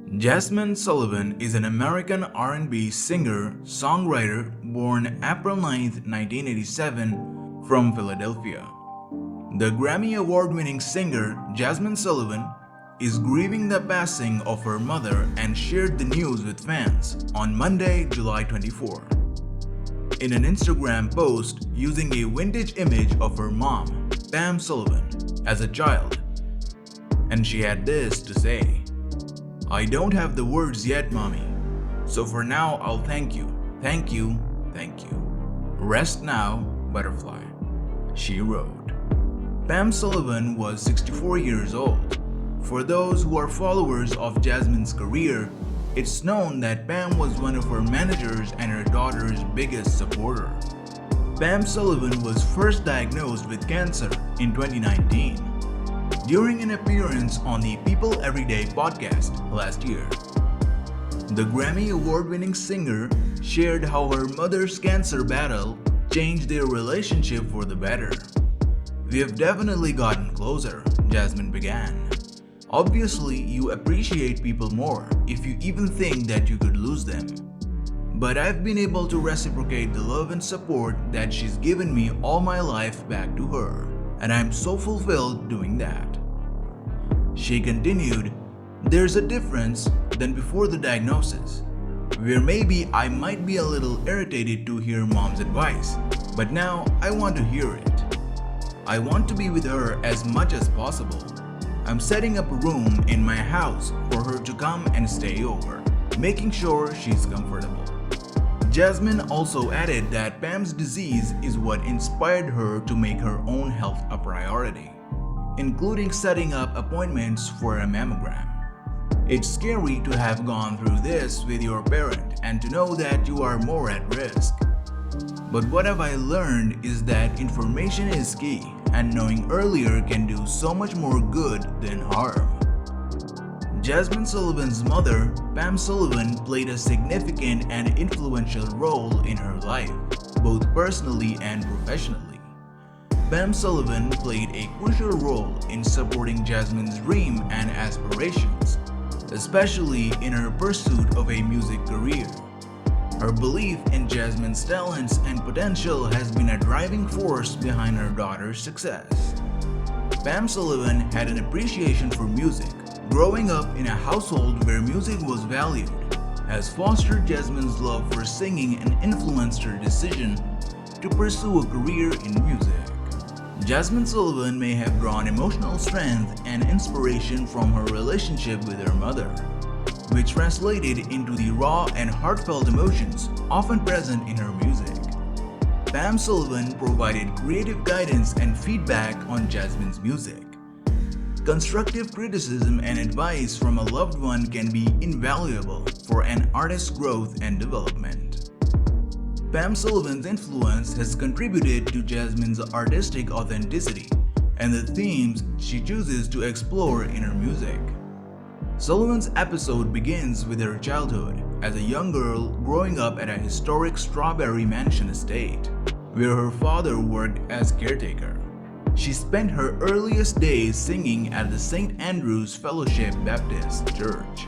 Jazmine Sullivan is an American R&B singer-songwriter born April 9, 1987 from Philadelphia. The Grammy Award-winning singer Jazmine Sullivan is grieving the passing of her mother and shared the news with fans on Monday, July 24. In an Instagram post using a vintage image of her mom, Pam Sullivan, as a child, and she had this to say: "I don't have the words yet, mommy. So for now, I'll thank you, thank you, thank you. Rest now, butterfly," she wrote. Pam Sullivan was 64 years old. For those who are followers of Jazmine's career, it's known that Pam was one of her managers and her daughter's biggest supporter. Pam Sullivan was first diagnosed with cancer in 2019 during an appearance on the People Everyday podcast last year. The Grammy Award-winning singer shared how her mother's cancer battle changed their relationship for the better. "We have definitely gotten closer," Jazmine began. "Obviously, you appreciate people more if you even think that you could lose them. But I've been able to reciprocate the love and support that she's given me all my life back to her, and I'm so fulfilled doing that." She continued, "There's a difference than before the diagnosis, where maybe I might be a little irritated to hear mom's advice, but now I want to hear it. I want to be with her as much as possible. I'm setting up a room in my house for her to come and stay over, making sure she's comfortable." Jazmine also added that Pam's disease is what inspired her to make her own health a priority, including setting up appointments for a mammogram. "It's scary to have gone through this with your parent and to know that you are more at risk. But what have I learned is that information is key, and knowing earlier can do so much more good than harm." Jazmine Sullivan's mother, Pam Sullivan, played a significant and influential role in her life, both personally and professionally. Pam Sullivan played a crucial role in supporting Jazmine's dream and aspirations, especially in her pursuit of a music career. Her belief in Jazmine's talents and potential has been a driving force behind her daughter's success. Pam Sullivan had an appreciation for music. Growing up in a household where music was valued has fostered Jazmine's love for singing and influenced her decision to pursue a career in music. Jazmine Sullivan may have drawn emotional strength and inspiration from her relationship with her mother, which translated into the raw and heartfelt emotions often present in her music. Pam Sullivan provided creative guidance and feedback on Jazmine's music. Constructive criticism and advice from a loved one can be invaluable for an artist's growth and development. Pam Sullivan's influence has contributed to Jazmine's artistic authenticity and the themes she chooses to explore in her music. Sullivan's episode begins with her childhood as a young girl growing up at a historic Strawberry Mansion estate, where her father worked as caretaker. She spent her earliest days singing at the St. Andrew's Fellowship Baptist Church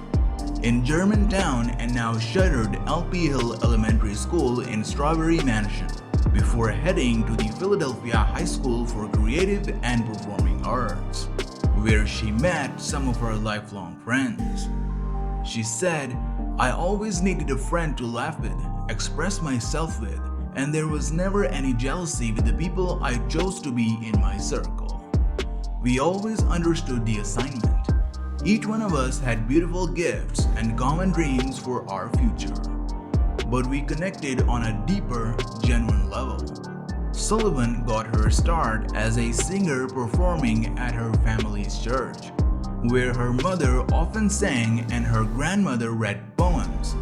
in Germantown and now shuttered LP Hill Elementary School in Strawberry Mansion, before heading to the Philadelphia High School for Creative and Performing Arts, where she met some of her lifelong friends. She said, "I always needed a friend to laugh with, express myself with, and there was never any jealousy with the people I chose to be in my circle. We always understood the assignment. Each one of us had beautiful gifts and common dreams for our future, but we connected on a deeper, genuine level." Sullivan got her start as a singer performing at her family's church, where her mother often sang and her grandmother read poems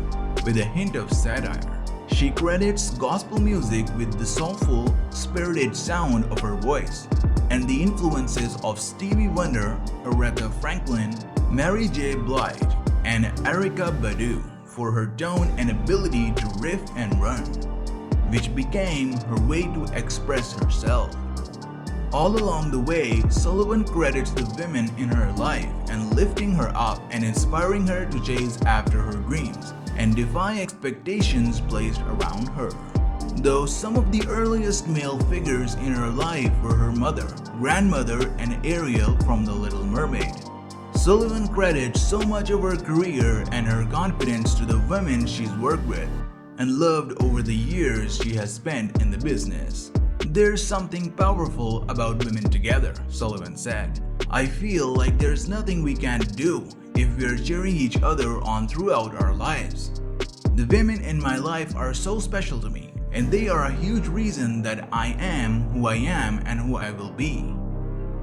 with a hint of satire. She credits gospel music with the soulful, spirited sound of her voice and the influences of Stevie Wonder, Aretha Franklin, Mary J. Blige, and Erykah Badu for her tone and ability to riff and run, which became her way to express herself. All along the way, Sullivan credits the women in her life and lifting her up and inspiring her to chase after her dreams and defy expectations placed around her. Though some of the earliest male figures in her life were her mother, grandmother, and Ariel from The Little Mermaid, Sullivan credits so much of her career and her confidence to the women she's worked with and loved over the years she has spent in the business. "There's something powerful about women together," Sullivan said. "I feel like there's nothing we can't do if we're cheering each other on throughout our lives. The women in my life are so special to me, and they are a huge reason that I am who I am and who I will be."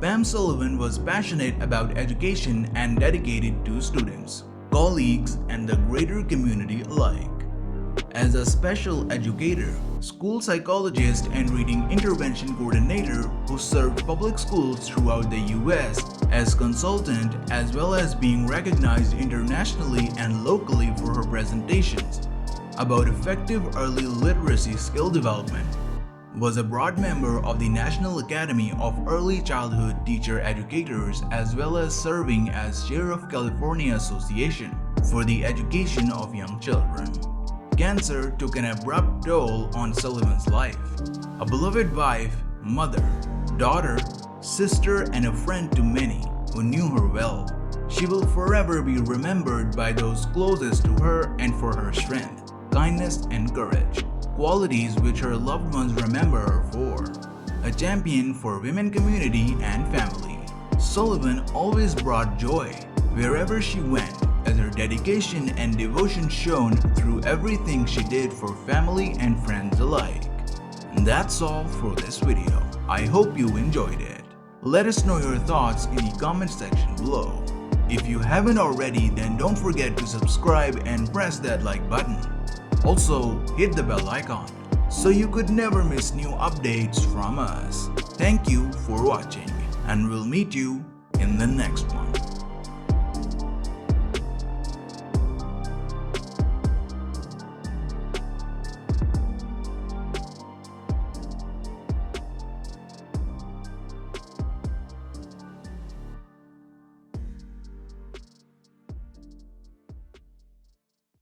Pam Sullivan was passionate about education and dedicated to students, colleagues, and the greater community alike. As a special educator, school psychologist, and reading intervention coordinator who served public schools throughout the US, as consultant as well as being recognized internationally and locally for her presentations about effective early literacy skill development, was a broad member of the National Academy of Early Childhood Teacher Educators as well as serving as chair of California Association for the Education of Young Children. Cancer took an abrupt toll on Sullivan's life. A beloved wife, mother, daughter, sister, and a friend to many who knew her well, she will forever be remembered by those closest to her and for her strength, kindness, and courage, qualities which her loved ones remember her for. A champion for women, community, and family, Sullivan always brought joy wherever she went, as her dedication and devotion shone through everything she did for family and friends alike. And that's all for this video. I hope you enjoyed it. Let us know your thoughts in the comment section below. If you haven't already, then don't forget to subscribe and press that like button. Also, hit the bell icon so you could never miss new updates from us. Thank you for watching, and we'll meet you in the next one.